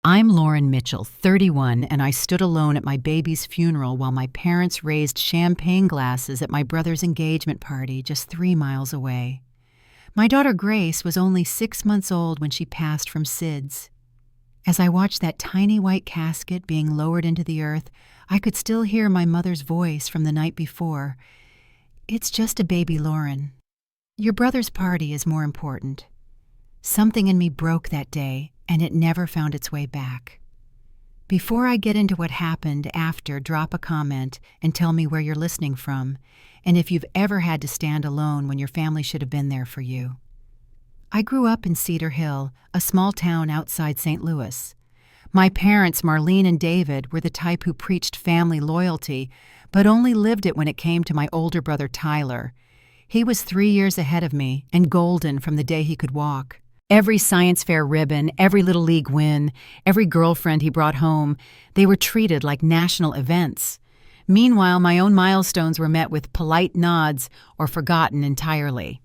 I'm Lauren Mitchell, 31, and I stood alone at my baby's funeral while my parents raised champagne glasses at my brother's engagement party just 3 miles away. My daughter Grace was only 6 months old when she passed from SIDS. As I watched that tiny white casket being lowered into the earth, I could still hear my mother's voice from the night before. "It's just a baby, Lauren. Your brother's party is more important." Something in me broke that day, and it never found its way back. Before I get into what happened after, drop a comment and tell me where you're listening from, and if you've ever had to stand alone when your family should have been there for you. I grew up in Cedar Hill, a small town outside St. Louis. My parents, Marlene and David, were the type who preached family loyalty, but only lived it when it came to my older brother Tyler. He was 3 years ahead of me and golden from the day he could walk. Every science fair ribbon, every Little League win, every girlfriend he brought home, they were treated like national events. Meanwhile, my own milestones were met with polite nods or forgotten entirely.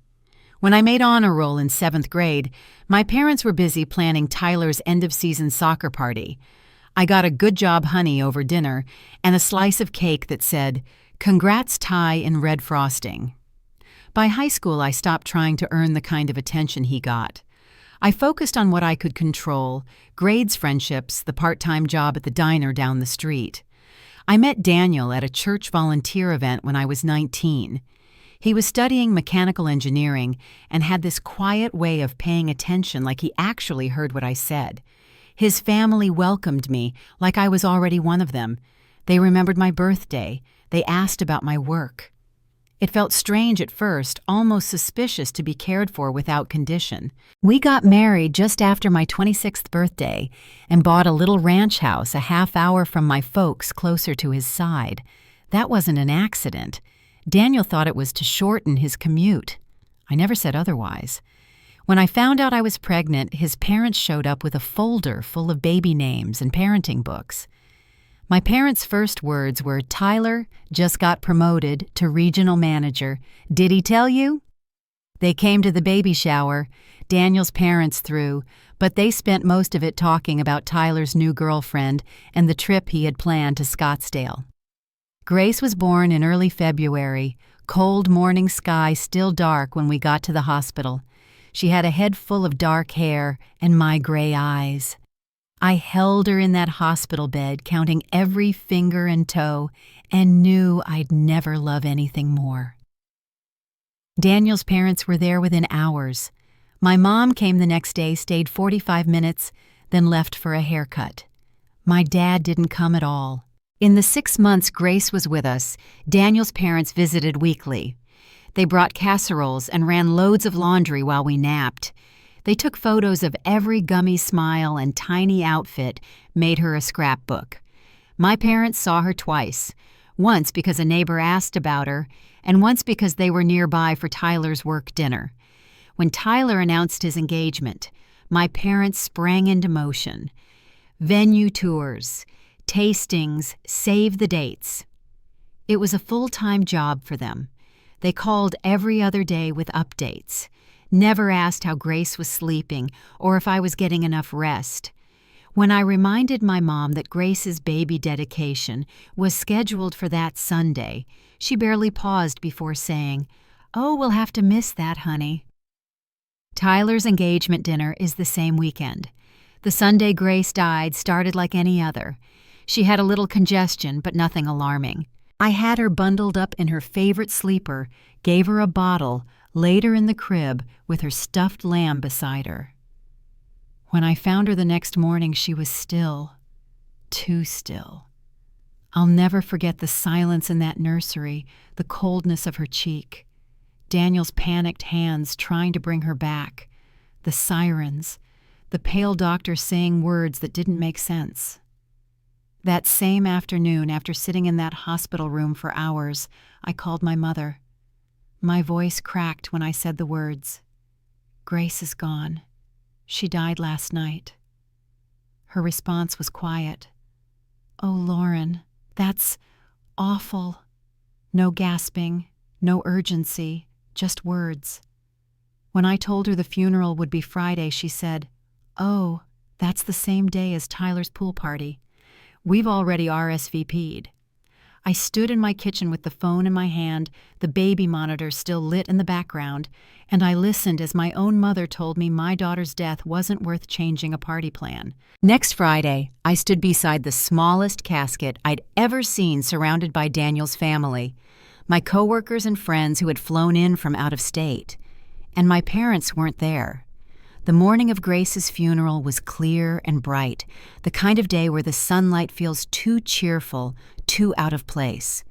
When I made honor roll in 7th grade, my parents were busy planning Tyler's end-of-season soccer party. I got a good job honey over dinner and a slice of cake that said, "Congrats, Ty," in red frosting. By high school, I stopped trying to earn the kind of attention he got. I focused on what I could control: grades, friendships, the part-time job at the diner down the street. I met Daniel at a church volunteer event when I was 19. He was studying mechanical engineering and had this quiet way of paying attention like he actually heard what I said. His family welcomed me like I was already one of them. They remembered my birthday. They asked about my work. It felt strange at first, almost suspicious to be cared for without condition. We got married just after my 26th birthday and bought a little ranch house a half hour from my folks closer to his side. That wasn't an accident. Daniel thought it was to shorten his commute. I never said otherwise. When I found out I was pregnant, his parents showed up with a folder full of baby names and parenting books. My parents' first words were, "Tyler just got promoted to regional manager. Did he tell you?" They came to the baby shower. Daniel's parents threw, but they spent most of it talking about Tyler's new girlfriend and the trip he had planned to Scottsdale. Grace was born in early February, cold morning sky still dark when we got to the hospital. She had a head full of dark hair and my gray eyes. I held her in that hospital bed, counting every finger and toe, and knew I'd never love anything more. Daniel's parents were there within hours. My mom came the next day, stayed 45 minutes, then left for a haircut. My dad didn't come at all. In the 6 months Grace was with us, Daniel's parents visited weekly. They brought casseroles and ran loads of laundry while we napped. They took photos of every gummy smile and tiny outfit, made her a scrapbook. My parents saw her twice, once because a neighbor asked about her, and once because they were nearby for Tyler's work dinner. When Tyler announced his engagement, my parents sprang into motion. Venue tours, tastings, save the dates. It was a full-time job for them. They called every other day with updates. Never asked how Grace was sleeping or if I was getting enough rest. When I reminded my mom that Grace's baby dedication was scheduled for that Sunday, she barely paused before saying, "Oh, we'll have to miss that, honey." Tyler's engagement dinner is the same weekend. The Sunday Grace died started like any other. She had a little congestion, but nothing alarming. I had her bundled up in her favorite sleeper, gave her a bottle, laid her in the crib with her stuffed lamb beside her. When I found her the next morning, she was still, too still. I'll never forget the silence in that nursery, the coldness of her cheek, Daniel's panicked hands trying to bring her back, the sirens, the pale doctor saying words that didn't make sense. That same afternoon, after sitting in that hospital room for hours, I called my mother. My voice cracked when I said the words, "Grace is gone. She died last night." Her response was quiet. "Oh, Lauren, that's awful." No gasping, no urgency, just words. When I told her the funeral would be Friday, she said, "Oh, That's the same day as Tyler's pool party. We've already RSVP'd. I stood in my kitchen with the phone in my hand, the baby monitor still lit in the background, and I listened as my own mother told me my daughter's death wasn't worth changing a party plan. Next Friday, I stood beside the smallest casket I'd ever seen surrounded by Daniel's family, my coworkers and friends who had flown in from out of state. And my parents weren't there. The morning of Grace's funeral was clear and bright, the kind of day where the sunlight feels too cheerful, too out of place.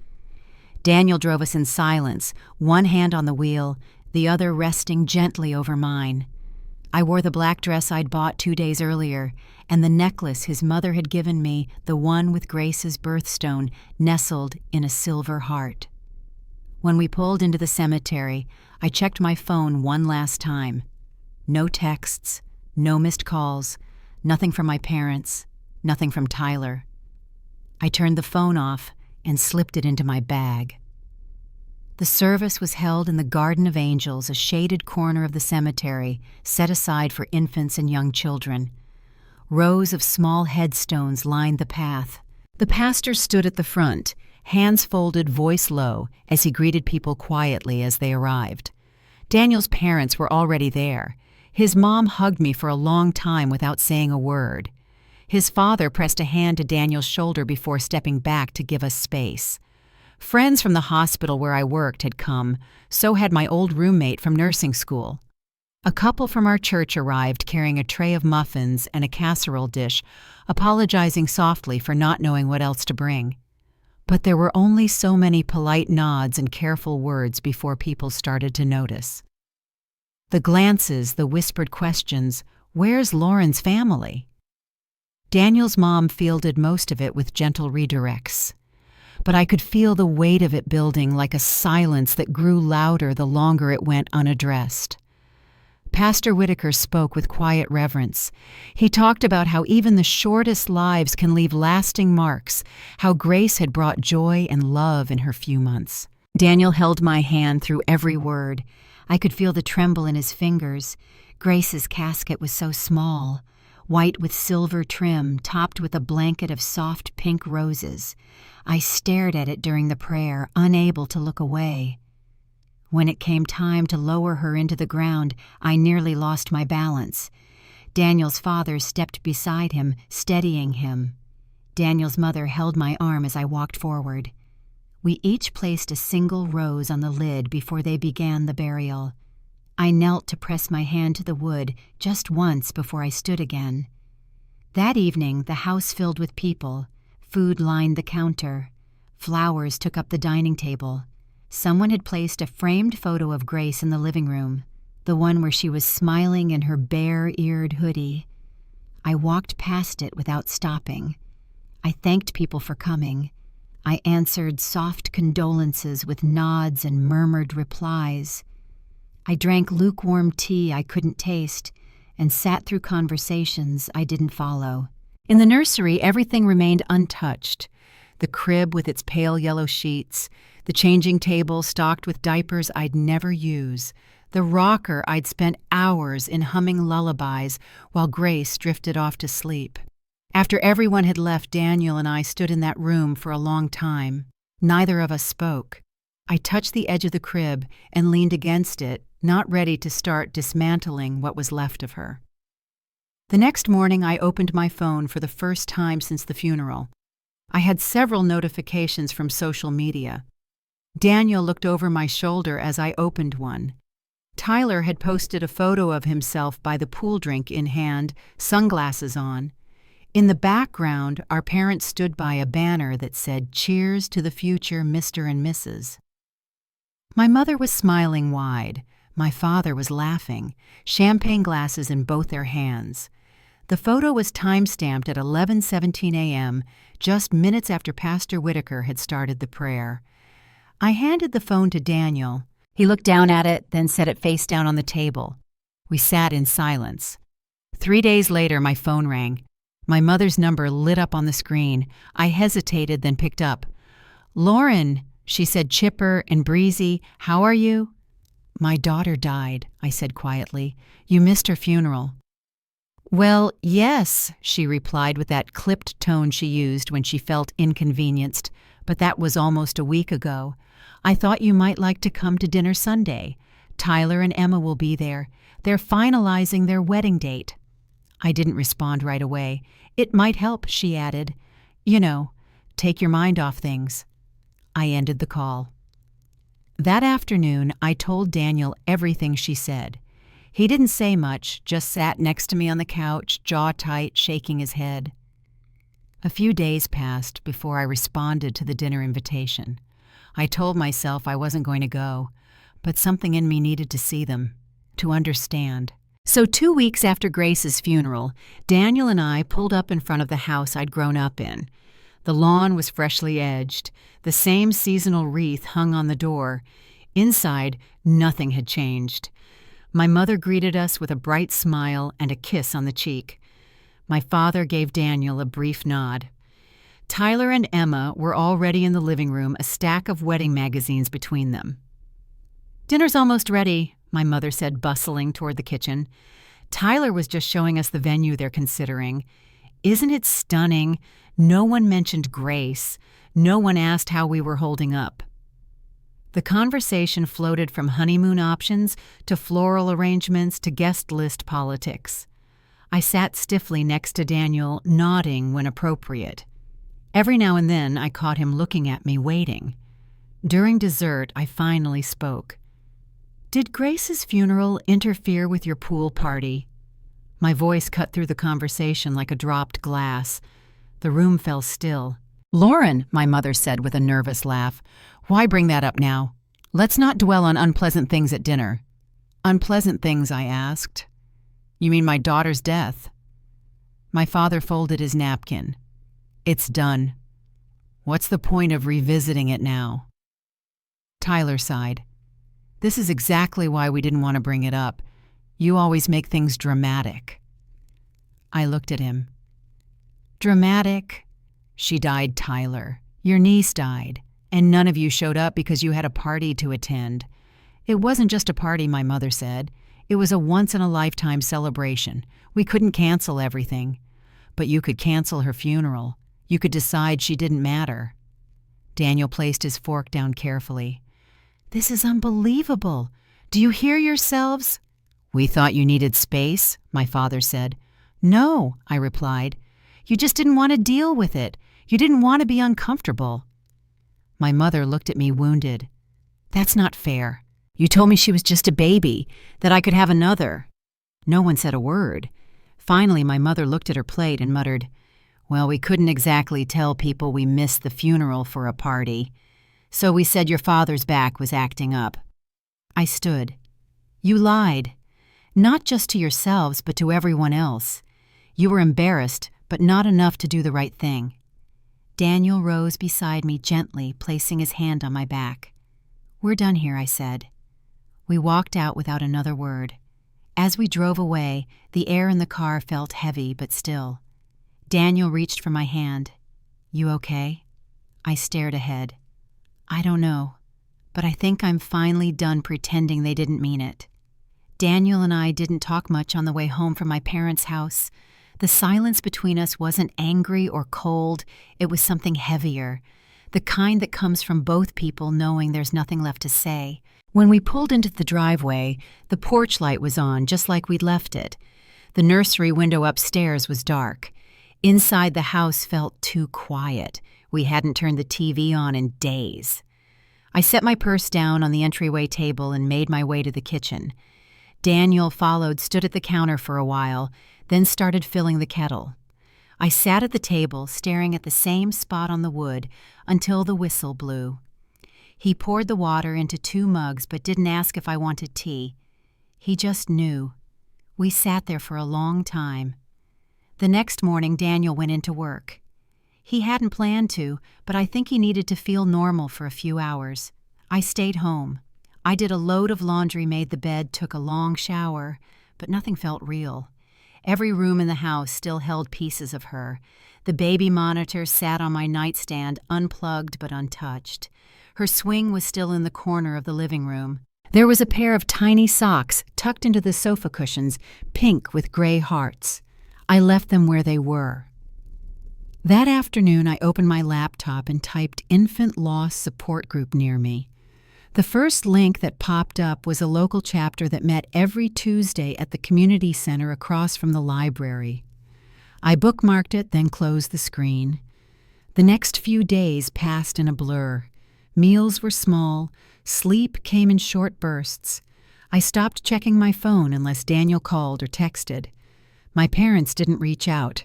Daniel drove us in silence, one hand on the wheel, the other resting gently over mine. I wore the black dress I'd bought 2 days earlier, and the necklace his mother had given me, the one with Grace's birthstone, nestled in a silver heart. When we pulled into the cemetery, I checked my phone one last time. No texts, no missed calls, nothing from my parents, nothing from Tyler. I turned the phone off and slipped it into my bag. The service was held in the Garden of Angels, a shaded corner of the cemetery set aside for infants and young children. Rows of small headstones lined the path. The pastor stood at the front, hands folded, voice low, as he greeted people quietly as they arrived. Daniel's parents were already there. His mom hugged me for a long time without saying a word. His father pressed a hand to Daniel's shoulder before stepping back to give us space. Friends from the hospital where I worked had come, so had my old roommate from nursing school. A couple from our church arrived carrying a tray of muffins and a casserole dish, apologizing softly for not knowing what else to bring. But there were only so many polite nods and careful words before people started to notice. The glances, the whispered questions, "Where's Lauren's family?" Daniel's mom fielded most of it with gentle redirects. But I could feel the weight of it building like a silence that grew louder the longer it went unaddressed. Pastor Whitaker spoke with quiet reverence. He talked about how even the shortest lives can leave lasting marks, how Grace had brought joy and love in her few months. Daniel held my hand through every word. I could feel the tremble in his fingers. Grace's casket was so small, white with silver trim, topped with a blanket of soft pink roses. I stared at it during the prayer, unable to look away. When it came time to lower her into the ground, I nearly lost my balance. Daniel's father stepped beside him, steadying him. Daniel's mother held my arm as I walked forward. We each placed a single rose on the lid before they began the burial. I knelt to press my hand to the wood just once before I stood again. That evening, the house filled with people. Food lined the counter. Flowers took up the dining table. Someone had placed a framed photo of Grace in the living room, the one where she was smiling in her bare-eared hoodie. I walked past it without stopping. I thanked people for coming. I answered soft condolences with nods and murmured replies. I drank lukewarm tea I couldn't taste and sat through conversations I didn't follow. In the nursery, everything remained untouched. The crib with its pale yellow sheets, the changing table stocked with diapers I'd never use, the rocker I'd spent hours in humming lullabies while Grace drifted off to sleep. After everyone had left, Daniel and I stood in that room for a long time. Neither of us spoke. I touched the edge of the crib and leaned against it, not ready to start dismantling what was left of her. The next morning, I opened my phone for the first time since the funeral. I had several notifications from social media. Daniel looked over my shoulder as I opened one. Tyler had posted a photo of himself by the pool drink in hand, sunglasses on. In the background, our parents stood by a banner that said, "Cheers to the future, Mr. and Mrs." My mother was smiling wide. My father was laughing, champagne glasses in both their hands. The photo was time-stamped at 11:17 a.m., just minutes after Pastor Whitaker had started the prayer. I handed the phone to Daniel. He looked down at it, then set it face down on the table. We sat in silence. 3 days later, my phone rang. My mother's number lit up on the screen. I hesitated, then picked up. "Lauren," she said, chipper and breezy, "how are you?" "My daughter died," I said quietly. "You missed her funeral." "Well, yes," she replied with that clipped tone she used when she felt inconvenienced, "but that was almost a week ago. I thought you might like to come to dinner Sunday. Tyler and Emma will be there. They're finalizing their wedding date." I didn't respond right away. "It might help," she added. "You know, take your mind off things." I ended the call. That afternoon, I told Daniel everything she said. He didn't say much, just sat next to me on the couch, jaw tight, shaking his head. A few days passed before I responded to the dinner invitation. I told myself I wasn't going to go, but something in me needed to see them, to understand. So 2 weeks after Grace's funeral, Daniel and I pulled up in front of the house I'd grown up in. The lawn was freshly edged. The same seasonal wreath hung on the door. Inside, nothing had changed. My mother greeted us with a bright smile and a kiss on the cheek. My father gave Daniel a brief nod. Tyler and Emma were already in the living room, a stack of wedding magazines between them. "Dinner's almost ready," my mother said, bustling toward the kitchen. "Tyler was just showing us the venue they're considering. Isn't it stunning? No one mentioned Grace. No one asked how we were holding up." The conversation floated from honeymoon options to floral arrangements to guest list politics. I sat stiffly next to Daniel, nodding when appropriate. Every now and then I caught him looking at me, waiting. During dessert, I finally spoke. "Did Grace's funeral interfere with your pool party?" My voice cut through the conversation like a dropped glass. The room fell still. "Lauren," my mother said with a nervous laugh, "why bring that up now? Let's not dwell on unpleasant things at dinner." "Unpleasant things?" I asked. "You mean my daughter's death?" My father folded his napkin. "It's done. What's the point of revisiting it now?" Tyler sighed. "This is exactly why we didn't want to bring it up. You always make things dramatic." I looked at him. "Dramatic? She died, Tyler. Your niece died, and none of you showed up because you had a party to attend. It wasn't just a party," my mother said. "It was a once-in-a-lifetime celebration. We couldn't cancel everything. But you could cancel her funeral. You could decide she didn't matter." Daniel placed his fork down carefully. "This is unbelievable. Do you hear yourselves?" "We thought you needed space," my father said. "No," I replied. "You just didn't want to deal with it. You didn't want to be uncomfortable." My mother looked at me wounded. "That's not fair. You told me she was just a baby, that I could have another." No one said a word. Finally, my mother looked at her plate and muttered, "Well, we couldn't exactly tell people we missed the funeral for a party. So we said your father's back was acting up." I stood. "You lied. Not just to yourselves, but to everyone else. You were embarrassed, but not enough to do the right thing." Daniel rose beside me gently, placing his hand on my back. "We're done here," I said. We walked out without another word. As we drove away, the air in the car felt heavy but still. Daniel reached for my hand. "You okay?" I stared ahead. "I don't know, but I think I'm finally done pretending they didn't mean it." Daniel and I didn't talk much on the way home from my parents' house. The silence between us wasn't angry or cold. It was something heavier, the kind that comes from both people knowing there's nothing left to say. When we pulled into the driveway, the porch light was on, just like we'd left it. The nursery window upstairs was dark. Inside the house felt too quiet. We hadn't turned the TV on in days. I set my purse down on the entryway table and made my way to the kitchen. Daniel followed, stood at the counter for a while, then started filling the kettle. I sat at the table, staring at the same spot on the wood, until the whistle blew. He poured the water into 2 mugs but didn't ask if I wanted tea. He just knew. We sat there for a long time. The next morning, Daniel went into work. He hadn't planned to, but I think he needed to feel normal for a few hours. I stayed home. I did a load of laundry, made the bed, took a long shower, but nothing felt real. Every room in the house still held pieces of her. The baby monitor sat on my nightstand, unplugged but untouched. Her swing was still in the corner of the living room. There was a pair of tiny socks tucked into the sofa cushions, pink with gray hearts. I left them where they were. That afternoon, I opened my laptop and typed infant loss support group near me. The first link that popped up was a local chapter that met every Tuesday at the community center across from the library. I bookmarked it, then closed the screen. The next few days passed in a blur. Meals were small. Sleep came in short bursts. I stopped checking my phone unless Daniel called or texted. My parents didn't reach out.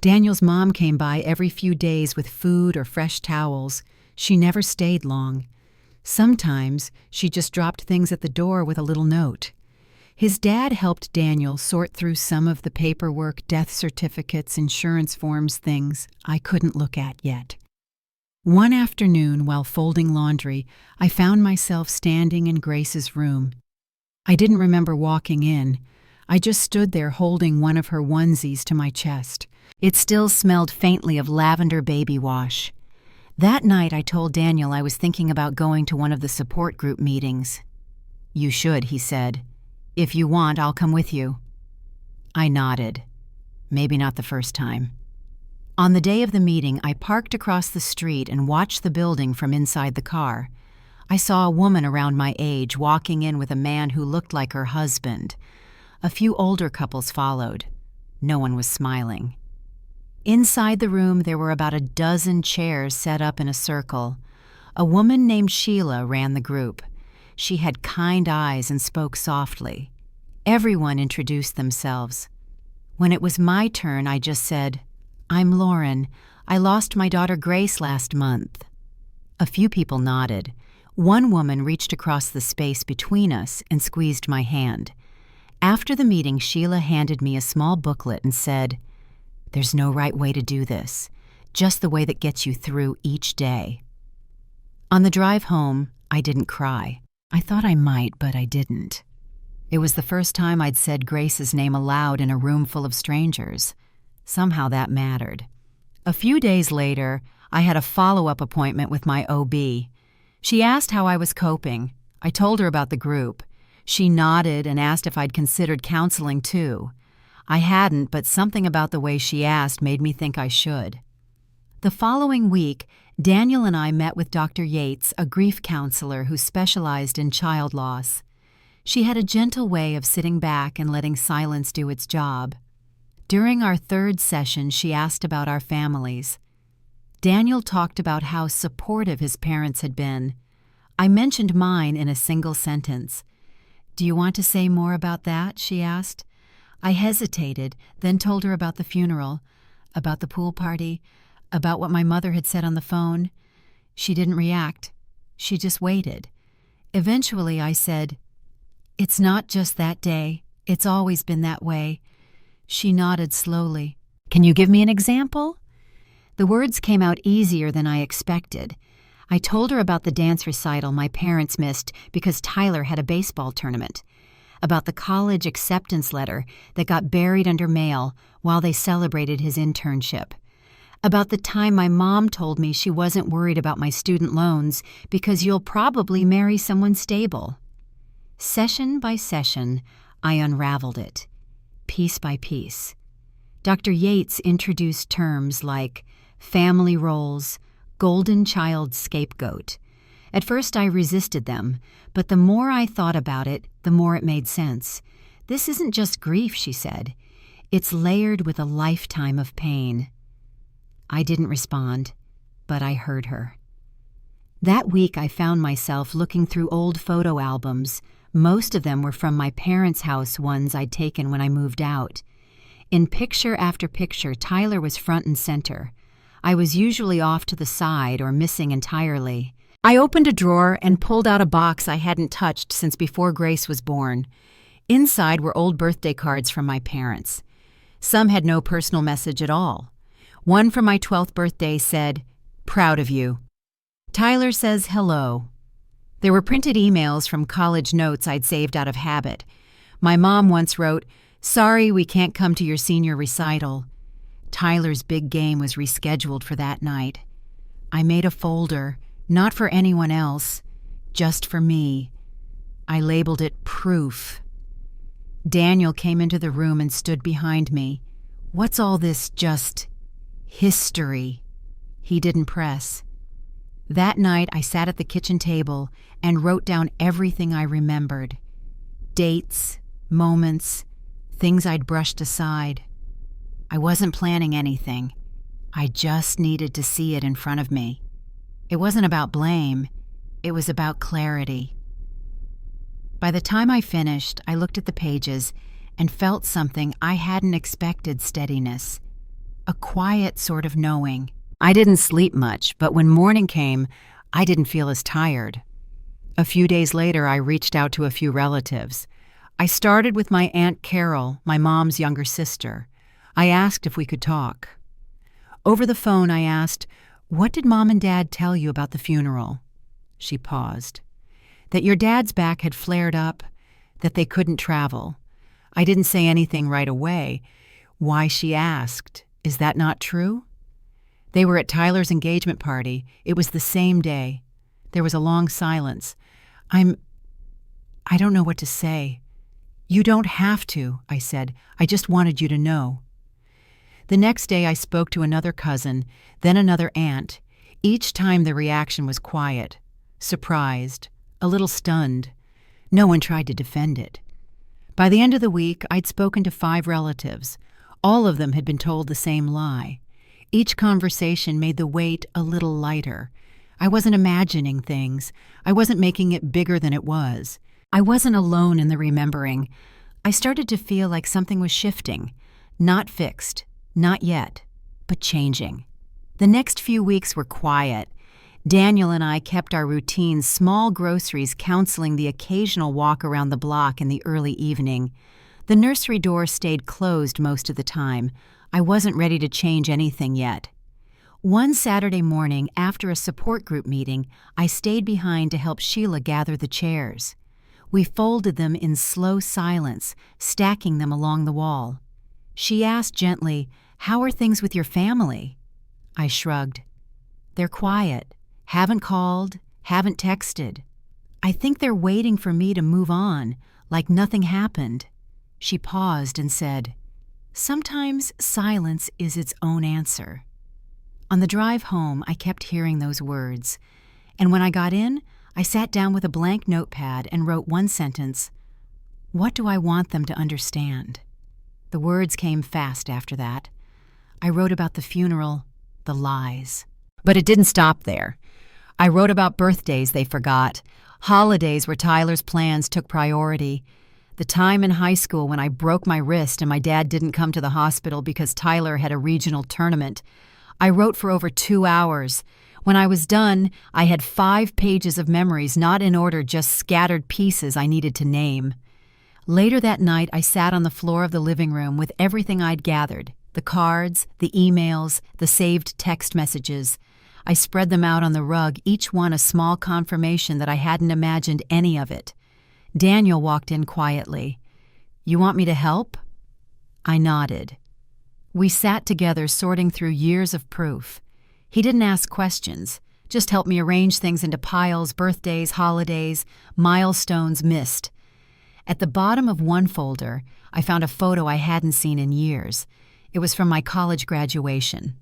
Daniel's mom came by every few days with food or fresh towels. She never stayed long. Sometimes she just dropped things at the door with a little note. His dad helped Daniel sort through some of the paperwork, death certificates, insurance forms, things I couldn't look at yet. One afternoon, while folding laundry, I found myself standing in Grace's room. I didn't remember walking in. I just stood there holding one of her onesies to my chest. It still smelled faintly of lavender baby wash. That night I told Daniel I was thinking about going to one of the support group meetings. "You should," he said. "If you want, I'll come with you." I nodded. Maybe not the first time. On the day of the meeting, I parked across the street and watched the building from inside the car. I saw a woman around my age walking in with a man who looked like her husband. A few older couples followed. No one was smiling. Inside the room, there were about a dozen chairs set up in a circle. A woman named Sheila ran the group. She had kind eyes and spoke softly. Everyone introduced themselves. When it was my turn, I just said, "I'm Lauren. I lost my daughter Grace last month." A few people nodded. One woman reached across the space between us and squeezed my hand. After the meeting, Sheila handed me a small booklet and said, "There's no right way to do this, just the way that gets you through each day." On the drive home, I didn't cry. I thought I might, but I didn't. It was the first time I'd said Grace's name aloud in a room full of strangers. Somehow that mattered. A few days later, I had a follow-up appointment with my OB. She asked how I was coping. I told her about the group. She nodded and asked if I'd considered counseling too. I hadn't, but something about the way she asked made me think I should. The following week, Daniel and I met with Dr. Yates, a grief counselor who specialized in child loss. She had a gentle way of sitting back and letting silence do its job. During our third session, she asked about our families. Daniel talked about how supportive his parents had been. I mentioned mine in a single sentence. "Do you want to say more about that?" she asked. I hesitated, then told her about the funeral, about the pool party, about what my mother had said on the phone. She didn't react. She just waited. Eventually I said, "It's not just that day. It's always been that way." She nodded slowly. "Can you give me an example?" The words came out easier than I expected. I told her about the dance recital my parents missed because Tyler had a baseball tournament, about the college acceptance letter that got buried under mail while they celebrated his internship, about the time my mom told me she wasn't worried about my student loans because you'll probably marry someone stable. Session by session, I unraveled it, piece by piece. Dr. Yates introduced terms like family roles, golden child scapegoat. At first I resisted them, but the more I thought about it, the more it made sense. This isn't just grief, she said. It's layered with a lifetime of pain. I didn't respond, but I heard her. That week I found myself looking through old photo albums. Most of them were from my parents' house, ones I'd taken when I moved out. In picture after picture, Tyler was front and center. I was usually off to the side or missing entirely. I opened a drawer and pulled out a box I hadn't touched since before Grace was born. Inside were old birthday cards from my parents. Some had no personal message at all. One from my 12th birthday said, "Proud of you." Tyler says hello. There were printed emails from college notes I'd saved out of habit. My mom once wrote, "Sorry we can't come to your senior recital." Tyler's big game was rescheduled for that night. I made a folder, not for anyone else, just for me. I labeled it Proof. Daniel came into the room and stood behind me. "What's all this just history?" He didn't press. That night, I sat at the kitchen table and wrote down everything I remembered. Dates, moments, things I'd brushed aside. I wasn't planning anything. I just needed to see it in front of me. It wasn't about blame. It was about clarity. By the time I finished, I looked at the pages and felt something I hadn't expected: steadiness. A quiet sort of knowing. I didn't sleep much, but when morning came, I didn't feel as tired. A few days later, I reached out to a few relatives. I started with my Aunt Carol, my mom's younger sister. I asked if we could talk. Over the phone, I asked, "What did Mom and Dad tell you about the funeral?" She paused. "That your dad's back had flared up, that they couldn't travel." I didn't say anything right away. Why, she asked, "Is that not true?" They were at Tyler's engagement party. It was the same day. There was a long silence. I don't know what to say. "You don't have to," I said. "I just wanted you to know." The next day I spoke to another cousin, then another aunt. Each time the reaction was quiet, surprised, a little stunned. No one tried to defend it. By the end of the week, I'd spoken to 5 relatives. All of them had been told the same lie. Each conversation made the weight a little lighter. I wasn't imagining things. I wasn't making it bigger than it was. I wasn't alone in the remembering. I started to feel like something was shifting. Not fixed, not yet, but changing. The next few weeks were quiet. Daniel and I kept our routine: small groceries, counseling, the occasional walk around the block in the early evening. The nursery door stayed closed most of the time. I wasn't ready to change anything yet. One Saturday morning, after a support group meeting, I stayed behind to help Sheila gather the chairs. We folded them in slow silence, stacking them along the wall. She asked gently, "How are things with your family?" I shrugged. "They're quiet. Haven't called, haven't texted. I think they're waiting for me to move on, like nothing happened." She paused and said, "Sometimes silence is its own answer." On the drive home, I kept hearing those words. And when I got in, I sat down with a blank notepad and wrote one sentence: "What do I want them to understand?" The words came fast after that. I wrote about the funeral, the lies. But it didn't stop there. I wrote about birthdays they forgot, holidays where Tyler's plans took priority, the time in high school when I broke my wrist and my dad didn't come to the hospital because Tyler had a regional tournament. I wrote for over 2 hours. When I was done, I had 5 pages of memories, not in order, just scattered pieces I needed to name. Later that night, I sat on the floor of the living room with everything I'd gathered: the cards, the emails, the saved text messages. I spread them out on the rug, each one a small confirmation that I hadn't imagined any of it. Daniel walked in quietly. "You want me to help?" I nodded. We sat together, sorting through years of proof. He didn't ask questions, just helped me arrange things into piles: birthdays, holidays, milestones missed. At the bottom of one folder, I found a photo I hadn't seen in years. It was from my college graduation.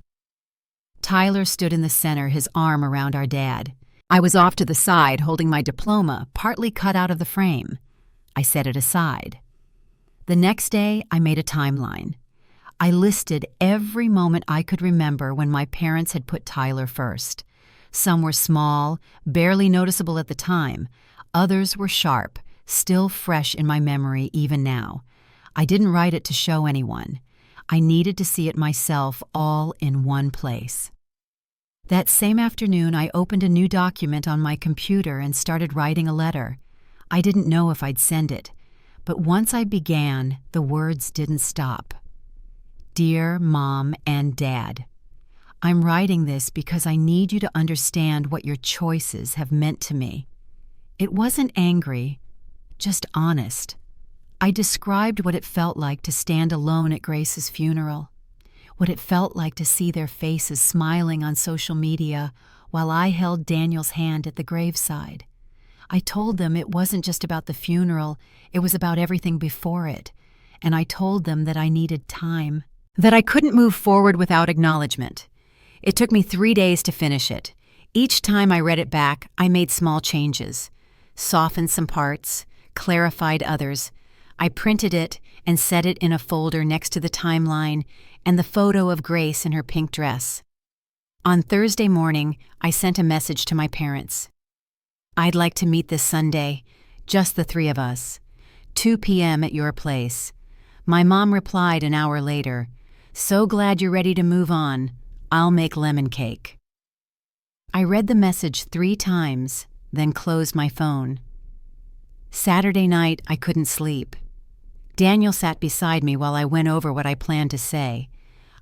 Tyler stood in the center, his arm around our dad. I was off to the side, holding my diploma, partly cut out of the frame. I set it aside. The next day, I made a timeline. I listed every moment I could remember when my parents had put Tyler first. Some were small, barely noticeable at the time. Others were sharp, still fresh in my memory even now. I didn't write it to show anyone. I needed to see it myself, all in one place. That same afternoon, I opened a new document on my computer and started writing a letter. I didn't know if I'd send it, but once I began, the words didn't stop. "Dear Mom and Dad, I'm writing this because I need you to understand what your choices have meant to me." It wasn't angry, just honest. I described what it felt like to stand alone at Grace's funeral, what it felt like to see their faces smiling on social media while I held Daniel's hand at the graveside. I told them it wasn't just about the funeral, it was about everything before it, and I told them that I needed time. that I couldn't move forward without acknowledgement. It took me 3 days to finish it. Each time I read it back, I made small changes, softened some parts, clarified others. I printed it and set it in a folder next to the timeline and the photo of Grace in her pink dress. On Thursday morning, I sent a message to my parents. "I'd like to meet this Sunday, just the 3 of us. 2 p.m. at your place." My mom replied an hour later, "So glad you're ready to move on. I'll make lemon cake." I read the message 3 times, then closed my phone. Saturday night, I couldn't sleep. Daniel sat beside me while I went over what I planned to say.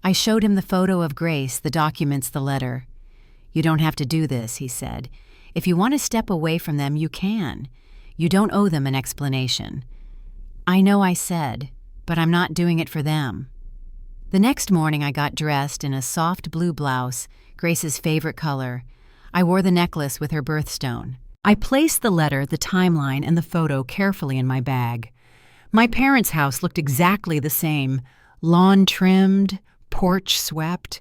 I showed him the photo of Grace, the documents, the letter. "You don't have to do this," he said. "If you want to step away from them, you can. You don't owe them an explanation." "I know," I said, "but I'm not doing it for them." The next morning I got dressed in a soft blue blouse, Grace's favorite color. I wore the necklace with her birthstone. I placed the letter, the timeline, and the photo carefully in my bag. My parents' house looked exactly the same, lawn trimmed, porch swept.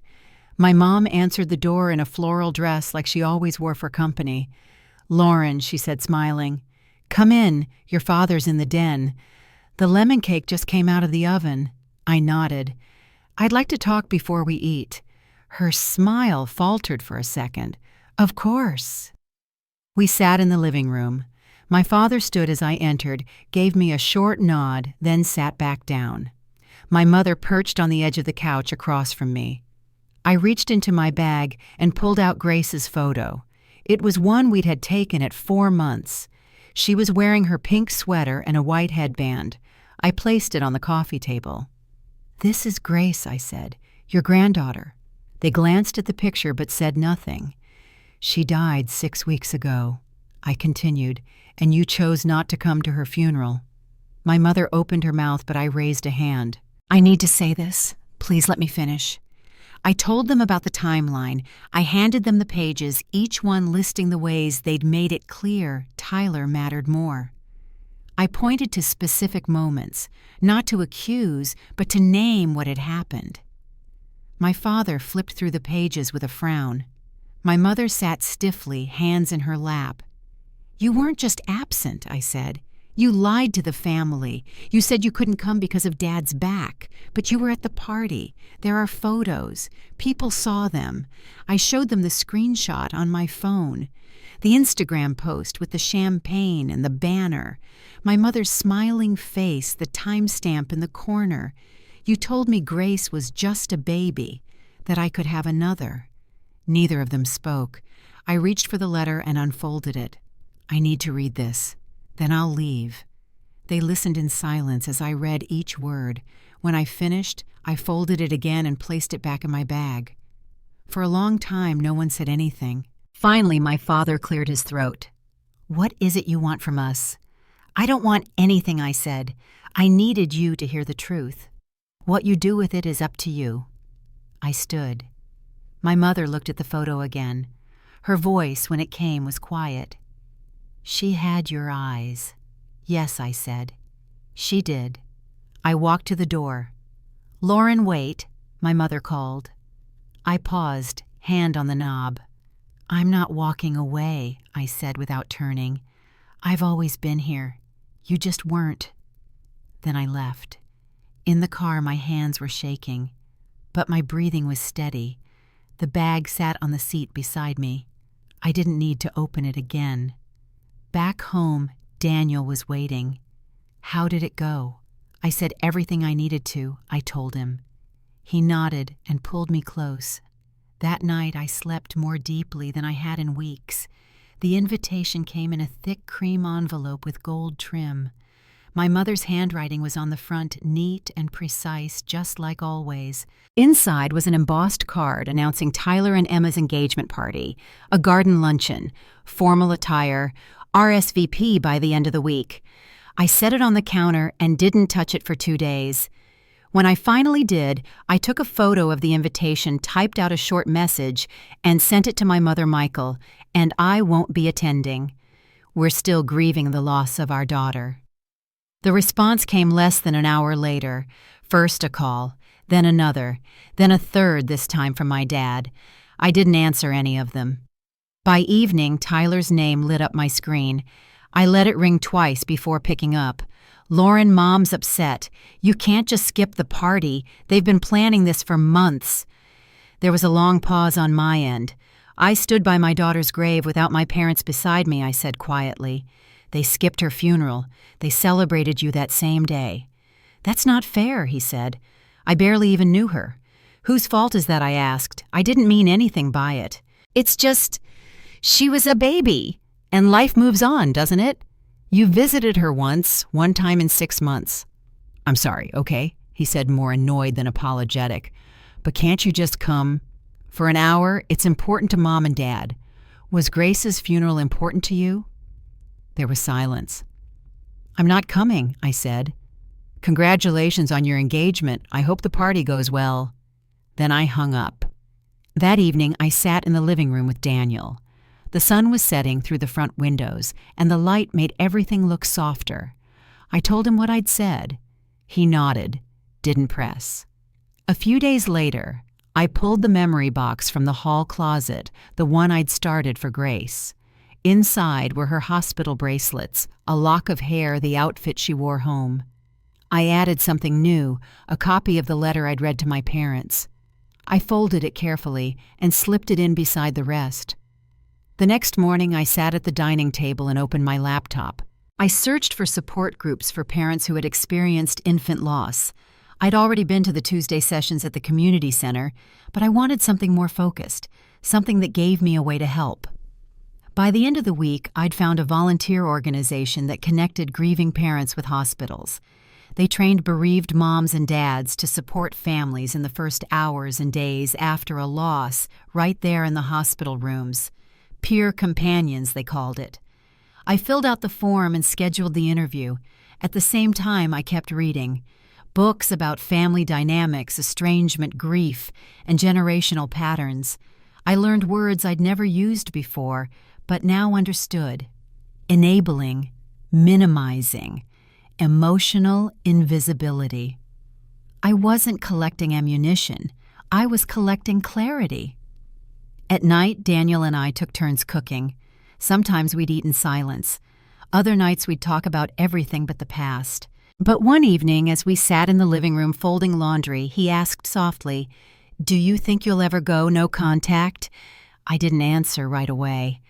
My mom answered the door in a floral dress like she always wore for company. "Lauren," she said, smiling, "come in, your father's in the den. The lemon cake just came out of the oven." I nodded. "I'd like to talk before we eat." Her smile faltered for a second. "Of course." We sat in the living room. My father stood as I entered, gave me a short nod, then sat back down. My mother perched on the edge of the couch across from me. I reached into my bag and pulled out Grace's photo. It was one we'd had taken at 4 months. She was wearing her pink sweater and a white headband. I placed it on the coffee table. "This is Grace," I said, "your granddaughter." They glanced at the picture but said nothing. "She died 6 weeks ago," I continued, "and you chose not to come to her funeral." My mother opened her mouth, but I raised a hand. "I need to say this. Please let me finish." I told them about the timeline. I handed them the pages, each one listing the ways they'd made it clear Tyler mattered more. I pointed to specific moments, not to accuse, but to name what had happened. My father flipped through the pages with a frown. My mother sat stiffly, hands in her lap. "You weren't just absent," I said. "You lied to the family. You said you couldn't come because of Dad's back, but you were at the party. There are photos. People saw them. I showed them the screenshot on my phone. The Instagram post with the champagne and the banner. My mother's smiling face, the timestamp in the corner. You told me Grace was just a baby, that I could have another." Neither of them spoke. I reached for the letter and unfolded it. "I need to read this. Then I'll leave." They listened in silence as I read each word. When I finished, I folded it again and placed it back in my bag. For a long time, no one said anything. Finally, my father cleared his throat. "What is it you want from us?" "I don't want anything," I said. "I needed you to hear the truth. What you do with it is up to you." I stood. My mother looked at the photo again. Her voice, when it came, was quiet. "She had your eyes." "Yes," I said. "She did." I walked to the door. "Lauren, wait," my mother called. I paused, hand on the knob. "I'm not walking away," I said without turning. "I've always been here. You just weren't." Then I left. In the car, my hands were shaking, but my breathing was steady. The bag sat on the seat beside me. I didn't need to open it again. Back home, Daniel was waiting. "How did it go?" I said everything I needed to, I told him. He nodded and pulled me close. That night I slept more deeply than I had in weeks. The invitation came in a thick cream envelope with gold trim. My mother's handwriting was on the front, neat and precise, just like always. Inside was an embossed card announcing Tyler and Emma's engagement party, a garden luncheon, formal attire, RSVP by the end of the week. I set it on the counter and didn't touch it for 2 days. When I finally did, I took a photo of the invitation, typed out a short message, and sent it to my mother, Michael, and I won't be attending. We're still grieving the loss of our daughter. The response came less than an hour later. First a call, then another, then a third, this time from my dad. I didn't answer any of them. By evening, Tyler's name lit up my screen. I let it ring twice before picking up. "Lauren, Mom's upset. You can't just skip the party. They've been planning this for months." There was a long pause on my end. "I stood by my daughter's grave without my parents beside me," I said quietly. "They skipped her funeral. They celebrated you that same day." "That's not fair," he said. "I barely even knew her." "Whose fault is that?" I asked. "I didn't mean anything by it." "It's just, she was a baby. And life moves on, doesn't it? You visited her once, one time in 6 months." "I'm sorry, okay?" he said, more annoyed than apologetic. "But can't you just come? For an hour, it's important to Mom and Dad. Was Grace's funeral important to you?" There was silence. "I'm not coming," I said. "Congratulations on your engagement. I hope the party goes well." Then I hung up. That evening, I sat in the living room with Daniel. The sun was setting through the front windows, and the light made everything look softer. I told him what I'd said. He nodded, didn't press. A few days later, I pulled the memory box from the hall closet, the one I'd started for Grace. Inside were her hospital bracelets, a lock of hair, the outfit she wore home. I added something new, a copy of the letter I'd read to my parents. I folded it carefully and slipped it in beside the rest. The next morning, I sat at the dining table and opened my laptop. I searched for support groups for parents who had experienced infant loss. I'd already been to the Tuesday sessions at the community center, but I wanted something more focused, something that gave me a way to help. By the end of the week, I'd found a volunteer organization that connected grieving parents with hospitals. They trained bereaved moms and dads to support families in the first hours and days after a loss, right there in the hospital rooms. Peer companions, they called it. I filled out the form and scheduled the interview. At the same time, I kept reading. Books about family dynamics, estrangement, grief, and generational patterns. I learned words I'd never used before, but now understood. Enabling, minimizing, emotional invisibility. I wasn't collecting ammunition. I was collecting clarity. At night, Daniel and I took turns cooking. Sometimes we'd eat in silence. Other nights we'd talk about everything but the past. But one evening, as we sat in the living room folding laundry, he asked softly, "Do you think you'll ever go no contact?" I didn't answer right away.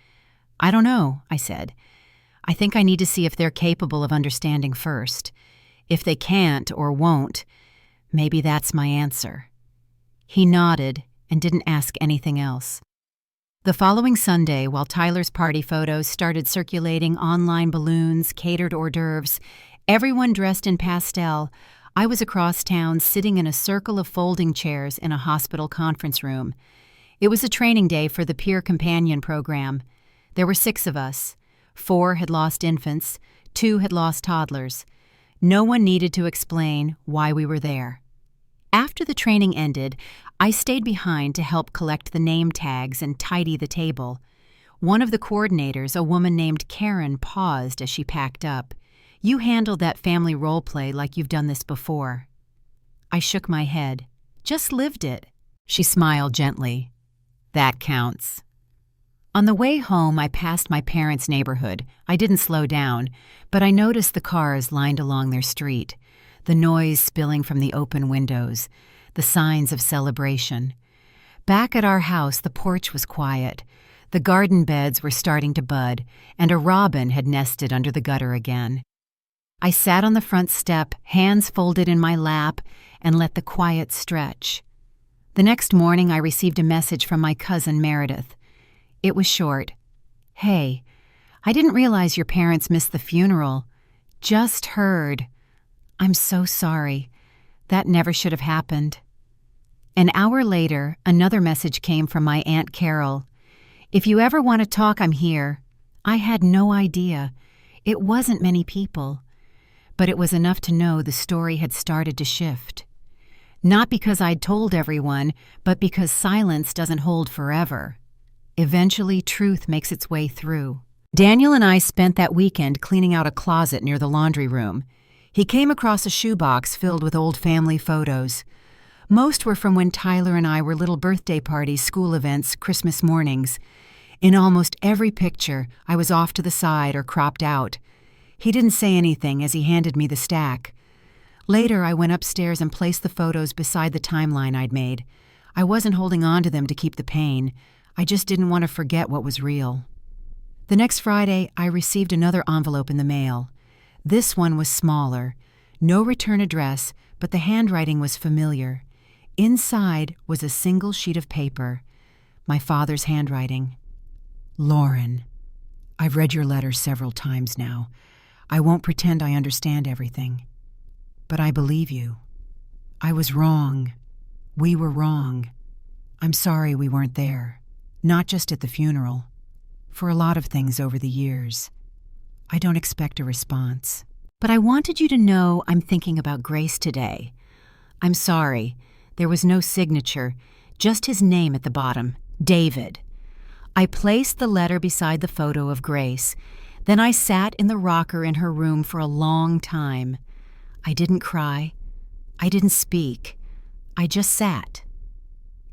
"I don't know," I said. "I think I need to see if they're capable of understanding first. If they can't or won't, maybe that's my answer." He nodded and didn't ask anything else. The following Sunday, while Tyler's party photos started circulating, online balloons, catered hors d'oeuvres, everyone dressed in pastel, I was across town sitting in a circle of folding chairs in a hospital conference room. It was a training day for the Peer Companion program. There were 6 of us. 4 had lost infants, 2 had lost toddlers. No one needed to explain why we were there. After the training ended, I stayed behind to help collect the name tags and tidy the table. One of the coordinators, a woman named Karen, paused as she packed up. "You handled that family role play like you've done this before." I shook my head. "Just lived it." She smiled gently. "That counts." On the way home, I passed my parents' neighborhood. I didn't slow down, but I noticed the cars lined along their street, the noise spilling from the open windows, the signs of celebration. Back at our house, the porch was quiet. The garden beds were starting to bud, and a robin had nested under the gutter again. I sat on the front step, hands folded in my lap, and let the quiet stretch. The next morning, I received a message from my cousin Meredith. It was short. "Hey, I didn't realize your parents missed the funeral. Just heard. I'm so sorry. That never should have happened." An hour later, another message came from my Aunt Carol. "If you ever want to talk, I'm here." I had no idea. It wasn't many people. But it was enough to know the story had started to shift. Not because I'd told everyone, but because silence doesn't hold forever. Eventually, truth makes its way through. Daniel and I spent that weekend cleaning out a closet near the laundry room. He came across a shoebox filled with old family photos. Most were from when Tyler and I were little birthday parties, school events, Christmas mornings. In almost every picture, I was off to the side or cropped out. He didn't say anything as he handed me the stack. Later, I went upstairs and placed the photos beside the timeline I'd made. I wasn't holding on to them to keep the pain. I just didn't want to forget what was real. The next Friday, I received another envelope in the mail. This one was smaller. No return address, but the handwriting was familiar. Inside was a single sheet of paper. My father's handwriting. Lauren, I've read your letter several times now. I won't pretend I understand everything. But I believe you. I was wrong. We were wrong. I'm sorry we weren't there. Not just at the funeral. For a lot of things over the years. I don't expect a response. But I wanted you to know I'm thinking about Grace today. I'm sorry. There was no signature, just his name at the bottom, David. I placed the letter beside the photo of Grace. Then I sat in the rocker in her room for a long time. I didn't cry. I didn't speak. I just sat.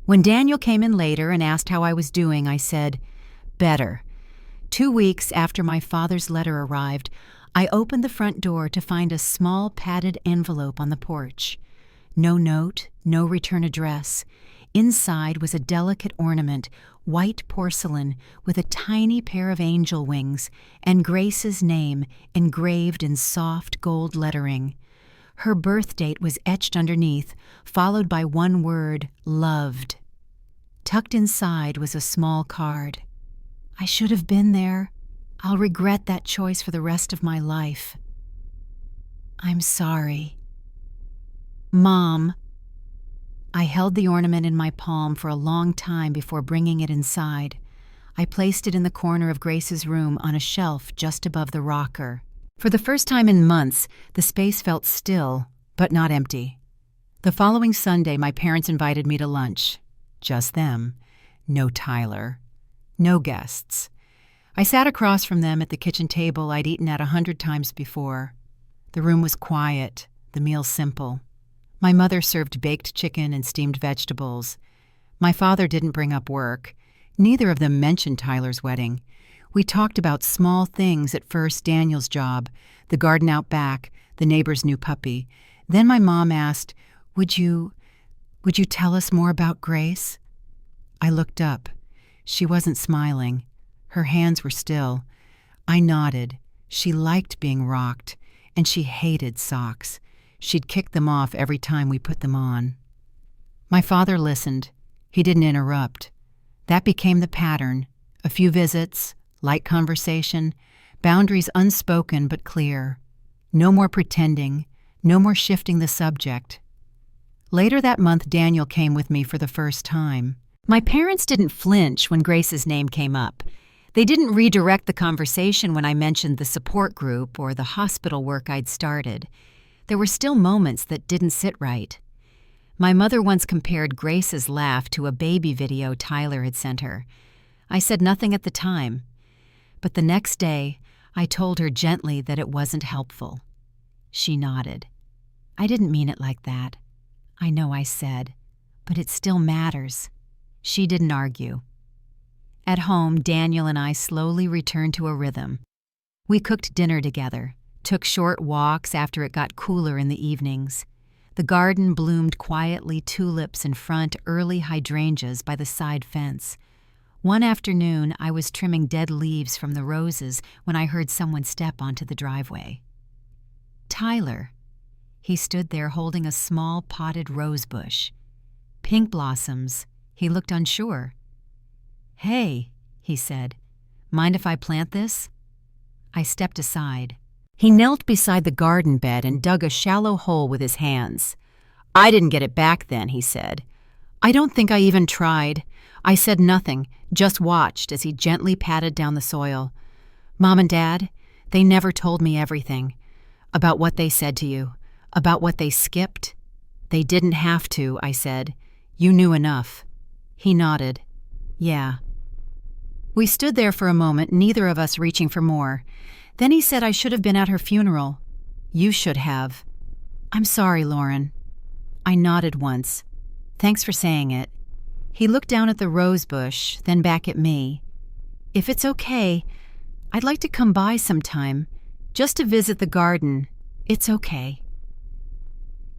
When Daniel came in later and asked how I was doing, I said, "Better." 2 weeks after my father's letter arrived, I opened the front door to find a small padded envelope on the porch. No note, no return address. Inside was a delicate ornament, white porcelain, with a tiny pair of angel wings, and Grace's name engraved in soft gold lettering. Her birth date was etched underneath, followed by one word, loved. Tucked inside was a small card. I should have been there. I'll regret that choice for the rest of my life. I'm sorry. Mom. I held the ornament in my palm for a long time before bringing it inside. I placed it in the corner of Grace's room on a shelf just above the rocker. For the first time in months, the space felt still, but not empty. The following Sunday, my parents invited me to lunch. Just them. No Tyler. No guests. I sat across from them at the kitchen table I'd eaten at 100 times before. The room was quiet, the meal simple. My mother served baked chicken and steamed vegetables. My father didn't bring up work. Neither of them mentioned Tyler's wedding. We talked about small things at first, Daniel's job, the garden out back, the neighbor's new puppy. Then my mom asked, Would you tell us more about Grace? I looked up. She wasn't smiling. Her hands were still. I nodded. She liked being rocked, and she hated socks. She'd kick them off every time we put them on. My father listened. He didn't interrupt. That became the pattern. A few visits, light conversation, boundaries unspoken but clear. No more pretending, no more shifting the subject. Later that month, Daniel came with me for the first time. My parents didn't flinch when Grace's name came up. They didn't redirect the conversation when I mentioned the support group or the hospital work I'd started. There were still moments that didn't sit right. My mother once compared Grace's laugh to a baby video Tyler had sent her. I said nothing at the time, but the next day I told her gently that it wasn't helpful. She nodded. I didn't mean it like that. I know I said, but it still matters. She didn't argue. At home, Daniel and I slowly returned to a rhythm. We cooked dinner together, took short walks after it got cooler in the evenings. The garden bloomed quietly, tulips in front, early hydrangeas by the side fence. One afternoon, I was trimming dead leaves from the roses when I heard someone step onto the driveway. Tyler. He stood there holding a small potted rose bush. Pink blossoms. He looked unsure. Hey, he said, mind if I plant this? I stepped aside. He knelt beside the garden bed and dug a shallow hole with his hands. I didn't get it back then, he said. I don't think I even tried. I said nothing, just watched as he gently patted down the soil. Mom and Dad, they never told me everything. About what they said to you, about what they skipped. They didn't have to, I said. You knew enough. He nodded. Yeah. We stood there for a moment, neither of us reaching for more. Then he said I should have been at her funeral. You should have. I'm sorry, Lauren. I nodded once. Thanks for saying it." He looked down at the rose bush, then back at me. "If it's okay, I'd like to come by sometime, just to visit the garden. It's okay."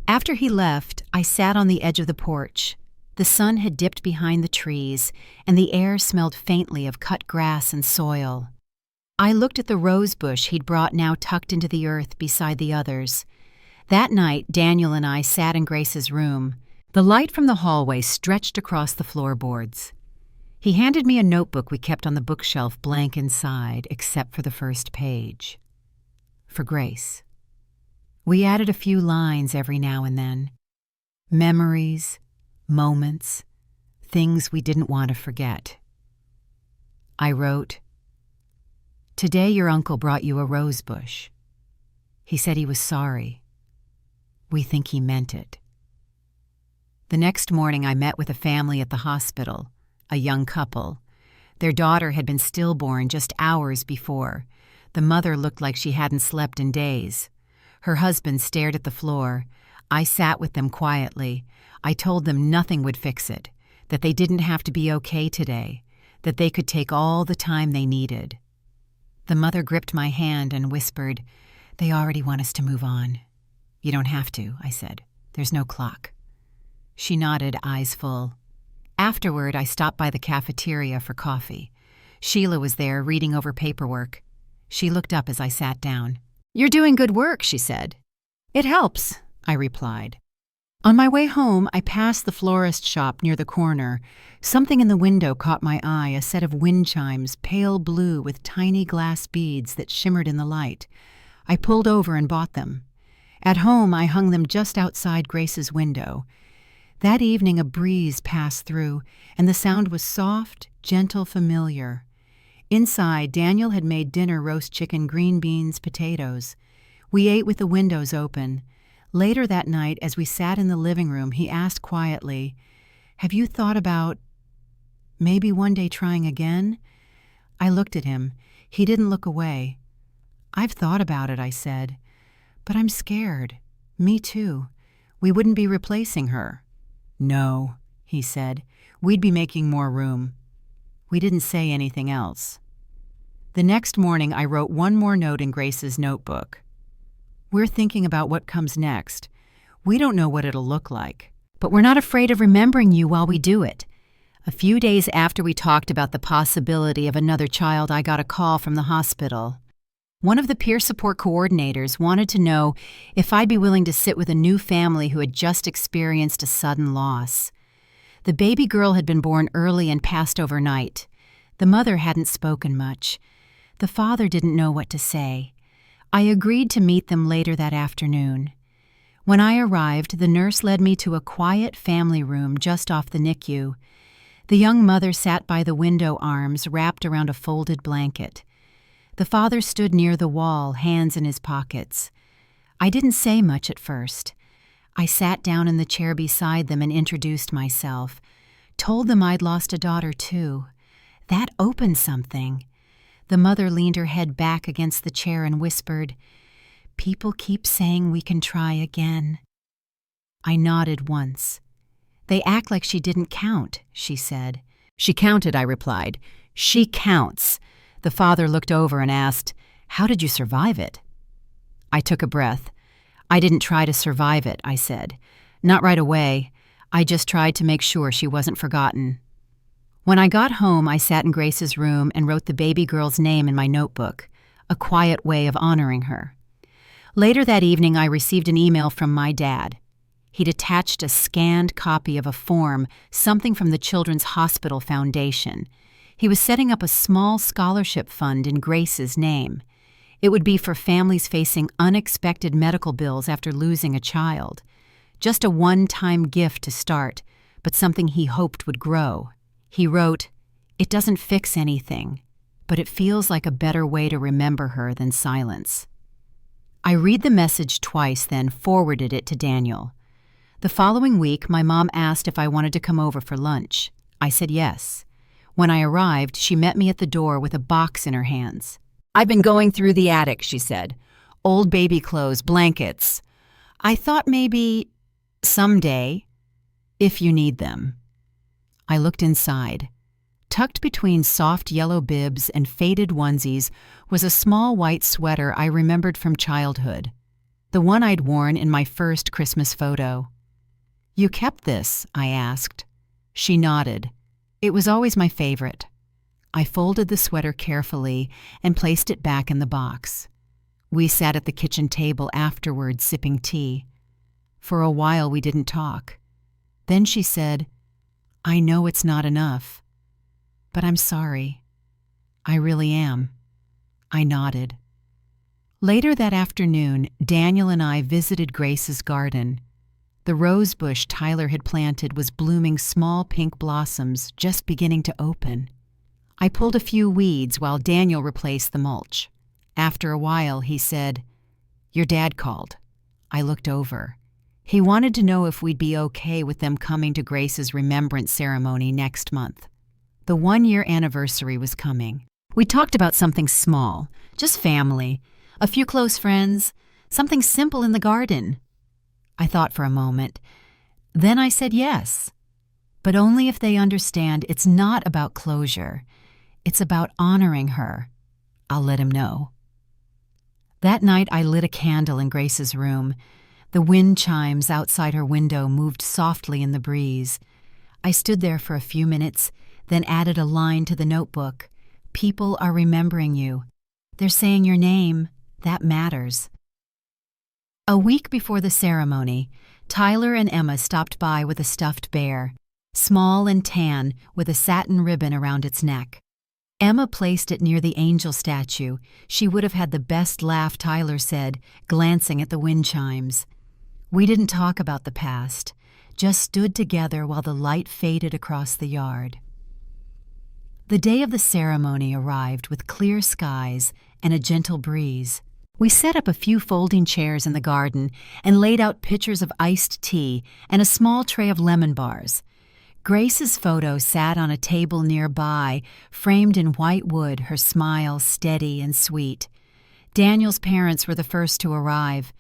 After he left, I sat on the edge of the porch. The sun had dipped behind the trees, and the air smelled faintly of cut grass and soil. I looked at the rose bush he'd brought now tucked into the earth beside the others. That night, Daniel and I sat in Grace's room. The light from the hallway stretched across the floorboards. He handed me a notebook we kept on the bookshelf blank inside, except for the first page. For Grace. We added a few lines every now and then. Memories, moments, things we didn't want to forget. I wrote, "Today your uncle brought you a rose bush. He said he was sorry. We think he meant it." The next morning I met with a family at the hospital, a young couple. Their daughter had been stillborn just hours before. The mother looked like she hadn't slept in days. Her husband stared at the floor. I sat with them quietly. I told them nothing would fix it, that they didn't have to be okay today, that they could take all the time they needed. The mother gripped my hand and whispered, "They already want us to move on." "You don't have to," I said. "There's no clock." She nodded, eyes full. Afterward, I stopped by the cafeteria for coffee. Sheila was there, reading over paperwork. She looked up as I sat down. "You're doing good work," she said. "It helps," I replied. On my way home, I passed the florist shop near the corner. Something in the window caught my eye, a set of wind chimes, pale blue with tiny glass beads that shimmered in the light. I pulled over and bought them. At home, I hung them just outside Grace's window. That evening, a breeze passed through, and the sound was soft, gentle, familiar. Inside, Daniel had made dinner: roast chicken, green beans, potatoes. We ate with the windows open. Later that night, as we sat in the living room, he asked quietly, "Have you thought about maybe one day trying again?" I looked at him. He didn't look away. "I've thought about it," I said. "But I'm scared." "Me too. We wouldn't be replacing her." "No," he said. "We'd be making more room." We didn't say anything else. The next morning, I wrote one more note in Grace's notebook. "We're thinking about what comes next. We don't know what it'll look like, but we're not afraid of remembering you while we do it." A few days after we talked about the possibility of another child, I got a call from the hospital. One of the peer support coordinators wanted to know if I'd be willing to sit with a new family who had just experienced a sudden loss. The baby girl had been born early and passed overnight. The mother hadn't spoken much. The father didn't know what to say. I agreed to meet them later that afternoon. When I arrived, the nurse led me to a quiet family room just off the NICU. The young mother sat by the window, arms wrapped around a folded blanket. The father stood near the wall, hands in his pockets. I didn't say much at first. I sat down in the chair beside them and introduced myself. Told them I'd lost a daughter too. That opened something. The mother leaned her head back against the chair and whispered, "People keep saying we can try again." I nodded once. "They act like she didn't count," she said. "She counted," I replied. "She counts." The father looked over and asked, "How did you survive it?" I took a breath. "I didn't try to survive it," I said. "Not right away. I just tried to make sure she wasn't forgotten." When I got home, I sat in Grace's room and wrote the baby girl's name in my notebook, a quiet way of honoring her. Later that evening, I received an email from my dad. He'd attached a scanned copy of a form, something from the Children's Hospital Foundation. He was setting up a small scholarship fund in Grace's name. It would be for families facing unexpected medical bills after losing a child. Just a one-time gift to start, but something he hoped would grow. He wrote, "It doesn't fix anything, but it feels like a better way to remember her than silence." I read the message twice, then forwarded it to Daniel. The following week, my mom asked if I wanted to come over for lunch. I said yes. When I arrived, she met me at the door with a box in her hands. "I've been going through the attic," she said. "Old baby clothes, blankets. I thought maybe someday if you need them." I looked inside. Tucked between soft yellow bibs and faded onesies was a small white sweater I remembered from childhood, the one I'd worn in my first Christmas photo. "You kept this?" I asked. She nodded. "It was always my favorite." I folded the sweater carefully and placed it back in the box. We sat at the kitchen table afterward, sipping tea. For a while we didn't talk. Then she said, "I know it's not enough, but I'm sorry. I really am." I nodded. Later that afternoon, Daniel and I visited Grace's garden. The rose bush Tyler had planted was blooming small pink blossoms just beginning to open. I pulled a few weeds while Daniel replaced the mulch. After a while, he said, "Your dad called." I looked over. He wanted to know if we'd be okay with them coming to Grace's remembrance ceremony next month. The 1-year anniversary was coming. We talked about something small, just family, a few close friends, something simple in the garden. I thought for a moment. Then I said yes, but only if they understand it's not about closure. It's about honoring her. I'll let him know. That night I lit a candle in Grace's room. The wind chimes outside her window moved softly in the breeze. I stood there for a few minutes, then added a line to the notebook. "People are remembering you. They're saying your name. That matters." A week before the ceremony, Tyler and Emma stopped by with a stuffed bear, small and tan with a satin ribbon around its neck. Emma placed it near the angel statue. She would have had the best laugh, Tyler said, glancing at the wind chimes. We didn't talk about the past, just stood together while the light faded across the yard. The day of the ceremony arrived with clear skies and a gentle breeze. We set up a few folding chairs in the garden and laid out pitchers of iced tea and a small tray of lemon bars. Grace's photo sat on a table nearby, framed in white wood, her smile steady and sweet. Daniel's parents were the first to arrive.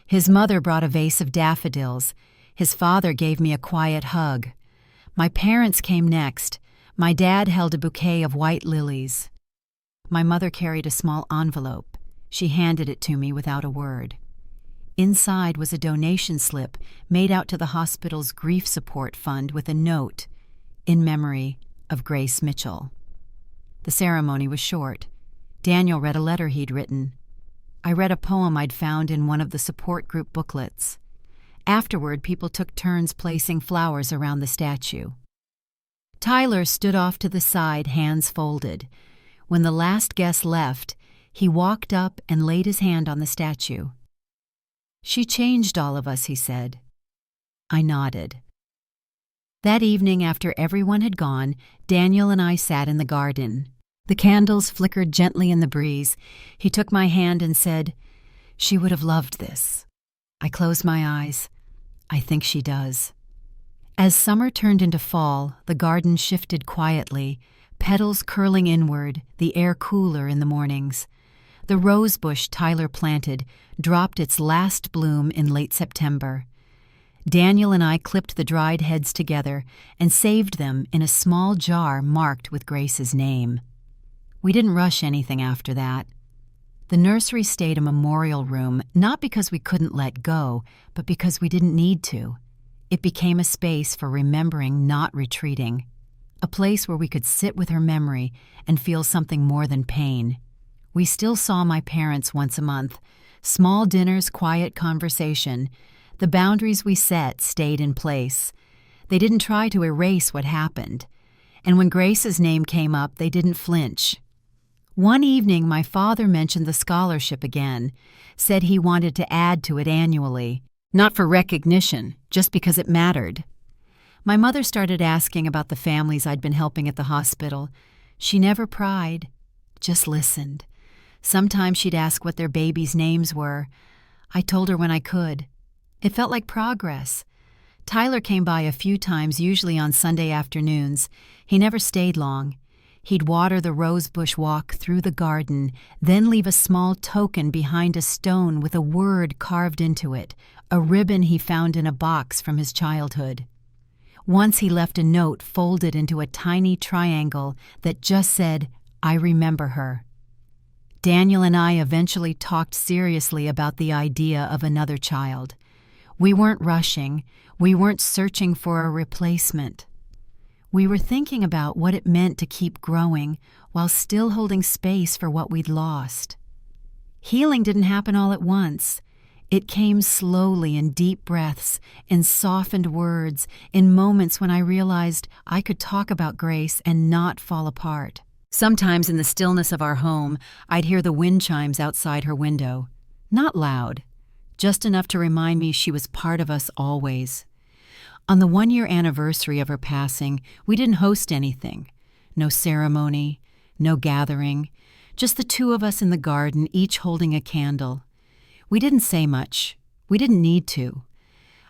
His mother brought a vase of daffodils. His father gave me a quiet hug. My parents came next. My dad held a bouquet of white lilies. My mother carried a small envelope. She handed it to me without a word. Inside was a donation slip made out to the hospital's grief support fund with a note, "In memory of Grace Mitchell." The ceremony was short. Daniel read a letter he'd written. I read a poem I'd found in one of the support group booklets. Afterward, people took turns placing flowers around the statue. Tyler stood off to the side, hands folded. When the last guest left, he walked up and laid his hand on the statue. "She changed all of us," he said. I nodded. That evening, after everyone had gone, Daniel and I sat in the garden. The candles flickered gently in the breeze. He took my hand and said, "She would have loved this." I closed my eyes. I think she does. As summer turned into fall, the garden shifted quietly, petals curling inward, the air cooler in the mornings. The rose bush Tyler planted dropped its last bloom in late September. Daniel and I clipped the dried heads together and saved them in a small jar marked with Grace's name. We didn't rush anything after that. The nursery stayed a memorial room, not because we couldn't let go, but because we didn't need to. It became a space for remembering, not retreating. A place where we could sit with her memory and feel something more than pain. We still saw my parents once a month. Small dinners, quiet conversation. The boundaries we set stayed in place. They didn't try to erase what happened. And when Grace's name came up, they didn't flinch. One evening, my father mentioned the scholarship again, said he wanted to add to it annually. Not for recognition, just because it mattered. My mother started asking about the families I'd been helping at the hospital. She never pried, just listened. Sometimes she'd ask what their babies' names were. I told her when I could. It felt like progress. Tyler came by a few times, usually on Sunday afternoons. He never stayed long. He'd water the rosebush walk through the garden, then leave a small token behind a stone with a word carved into it, a ribbon he found in a box from his childhood. Once he left a note folded into a tiny triangle that just said, "I remember her." Daniel and I eventually talked seriously about the idea of another child. We weren't rushing. We weren't searching for a replacement. We were thinking about what it meant to keep growing while still holding space for what we'd lost. Healing didn't happen all at once. It came slowly in deep breaths, in softened words, in moments when I realized I could talk about Grace and not fall apart. Sometimes in the stillness of our home, I'd hear the wind chimes outside her window. Not loud, just enough to remind me she was part of us always. On the 1-year anniversary of her passing, we didn't host anything. No ceremony, no gathering, just the two of us in the garden, each holding a candle. We didn't say much. We didn't need to.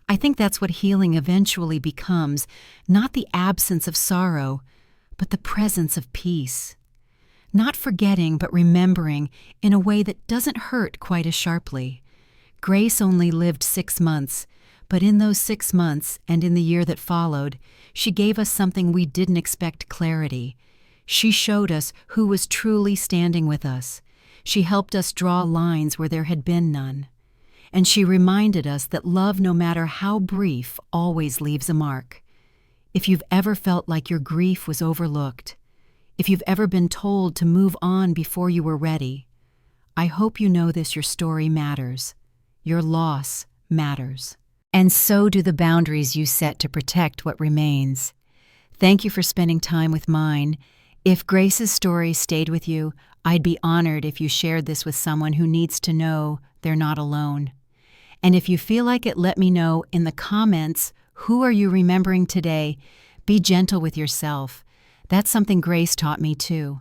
I think that's what healing eventually becomes, not the absence of sorrow, but the presence of peace. Not forgetting, but remembering in a way that doesn't hurt quite as sharply. Grace only lived 6 months, but in those 6 months and in the year that followed, she gave us something we didn't expect: clarity. She showed us who was truly standing with us. She helped us draw lines where there had been none. And she reminded us that love, no matter how brief, always leaves a mark. If you've ever felt like your grief was overlooked, if you've ever been told to move on before you were ready, I hope you know this: your story matters. Your loss matters. And so do the boundaries you set to protect what remains. Thank you for spending time with mine. If Grace's story stayed with you, I'd be honored if you shared this with someone who needs to know they're not alone. And if you feel like it, let me know in the comments, who are you remembering today? Be gentle with yourself. That's something Grace taught me too.